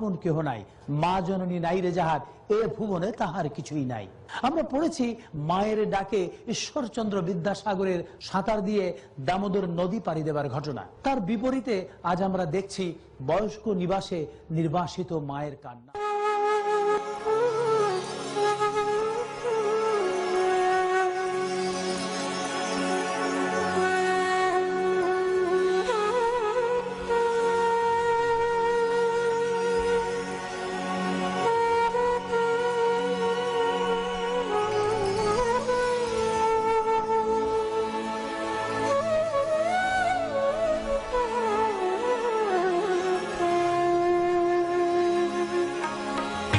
কোন কেহ নাই, মা জননী নাই রে যাহার, এ ভুবনে তাহার কিছুই নাই। আমরা পড়েছি মায়ের ডাকে ঈশ্বরচন্দ্র বিদ্যাসাগরের সাঁতার দিয়ে দামোদর নদী পাড়ি দেবার ঘটনা। তার বিপরীতে আজ আমরা দেখছি বয়স্ক নিবাসে নির্বাসিত মায়ের কান্না।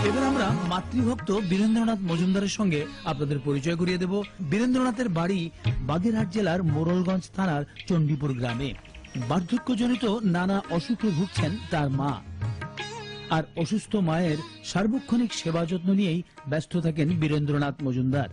এবার আমরা মাতৃভক্ত বীরেন্দ্রনাথ মজুমদারের সঙ্গে আপনাদের পরিচয় করিয়ে দেব। বীরেন্দ্রনাথের বাড়ি বাগেরহাট জেলার মোড়লগঞ্জ থানার চণ্ডীপুর গ্রামে। বার্ধক্যজনিত নানা অসুখে ভুগছেন তার মা, আর অসুস্থ মায়ের সার্বক্ষণিক সেবা যত্ন নিয়েই ব্যস্ত থাকেন বীরেন্দ্রনাথ মজুমদার।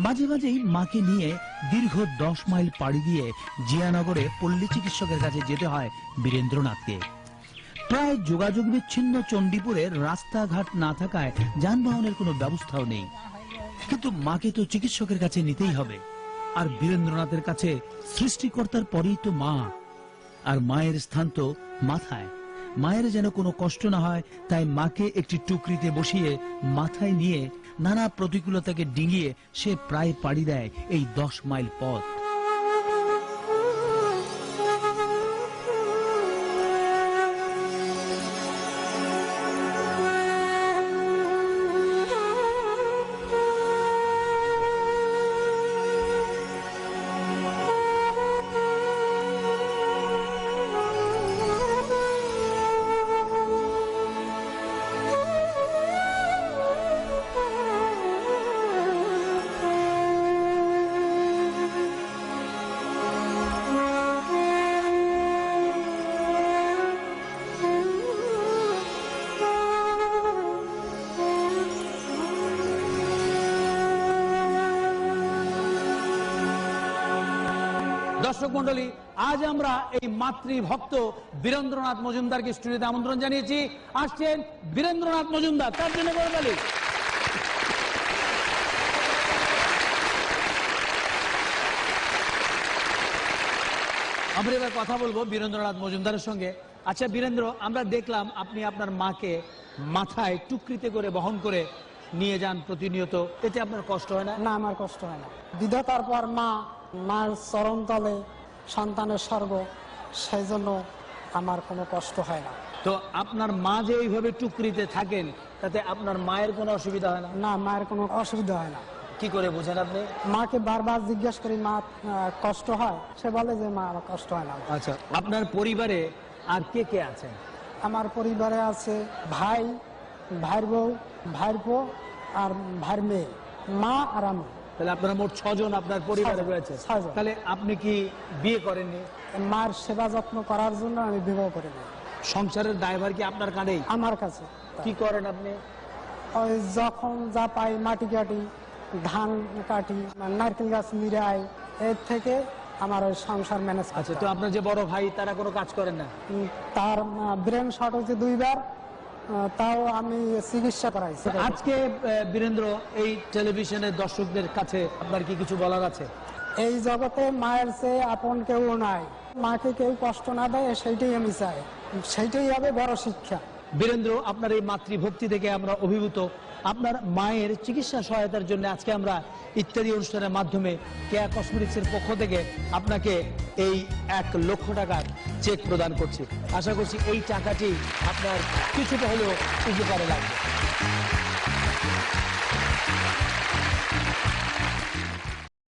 মাঝে মাঝেই মাকে নিয়ে দীর্ঘ 10 মাইল পাড়ি দিয়ে জিয়ানগরে পল্লী চিকিৎসকের কাছে যেতে হয় বীরেন্দ্রনাথকে। প্রায় যোগাযোগ বিচ্ছিন্ন চণ্ডীপুরের রাস্তাঘাট না থাকায় যানবাহনের কোনো ব্যবস্থাও নেই, কিন্তু মাকে তো চিকিৎসকের কাছে নিতেই হবে। আর বীরেন্দ্রনাথের কাছে সৃষ্টিকর্তার পরেই তো মা, আর মায়ের স্থান তো মাথায়। মায়ের যেন কোনো কষ্ট না হয়, তাই মাকে একটি টুকরিতে বসিয়ে মাথায় নিয়ে নানা প্রতিকূলতাকে ডিঙিয়ে সে প্রায় পাড়ি দেয় এই 10 মাইল পথ। দর্শক মন্ডলী, আজ আমরা এই মাতৃভক্ত বীরেন্দ্রনাথ মজুমদারকে স্টুডিওতে আমন্ত্রণ জানিয়েছি। আসছেন বীরেন্দ্রনাথ মজুমদার, তার জন্য বলবেন। আমরা এবার কথা বলবো বীরেন্দ্রনাথ মজুমদারের সঙ্গে। আচ্ছা বীরেন্দ্র, আমরা দেখলাম আপনি আপনার মাকে মাথায় টুকরিতে করে বহন করে নিয়ে যান প্রতিনিয়ত, এতে আপনার কষ্ট হয় না? না, আমার কষ্ট হয় না। বিধাতার পর মা, মার চরণ তলে সন্তানের স্বর্গ, সেই জন্য আমার কোনো কষ্ট হয় না। তো আপনার মা যে এইভাবে টুকরিতে থাকেন, তাতে আপনার মায়ের কোনো অসুবিধা হয় না? না, মায়ের কোনো অসুবিধা হয় না। কি করে বোঝেন আপনি? মাকে বারবার জিজ্ঞেস করি মা কষ্ট হয়, সে বলে যে মা আমার কষ্ট হয় না। আচ্ছা, আপনার পরিবারে আর কে কে আছেন? আমার পরিবারে আছে ভাই, ভাইয়ের বউ, ভাইয়ের বউ আর ভাইয়ের মেয়ে, মা আর আমি। তাহলে আপনারা মোট 6 জন আপনার পরিবারে রয়েছে। তাহলে আপনি কি বিয়ে করেননি? মার সেবা যত্ন করার জন্য আমি বিবাহ করিনি। সংসারের দায়ভার কি আপনার কাঁধেই? আমার কাছে। কি করেন আপনি? ওই যখন যা পাই মাটি কাটি, ধান কাটি, নারকেল গাছ নিরাই, এর থেকে আমার ওই সংসার ম্যানেজ। আচ্ছা, তো আপনার যে বড় ভাই, তারা কোনো কাজ করেন না? তার ব্রেন শর্ট হচ্ছে 2 বার, তাও আমি চিকিৎসা করাইছি। আজকে বীরেন্দ্র, এই টেলিভিশনের দর্শকদের কাছে আপনার কি কিছু বলার আছে? এই জগতে মায়ের চেয়ে আপন কেউ নাই। মাকে কেউ কষ্ট না দেয়, সেইটাই আমি চাই, সেইটাই হবে বড় শিক্ষা। বীরেন্দ্র, আপনার এই মাতৃভক্তি থেকে আমরা অভিভূত। আপনার মায়ের চিকিৎসা সহায়তার জন্য আজকে আমরা ইত্যাদি অনুষ্ঠানের মাধ্যমে কেয়া কসমেটিক্সের পক্ষ থেকে আপনাকে এই 1 লক্ষ টাকার চেক প্রদান করছি। আশা করছি এই টাকাটি আপনার কিছুটা হলেও উপকারে লাগবে।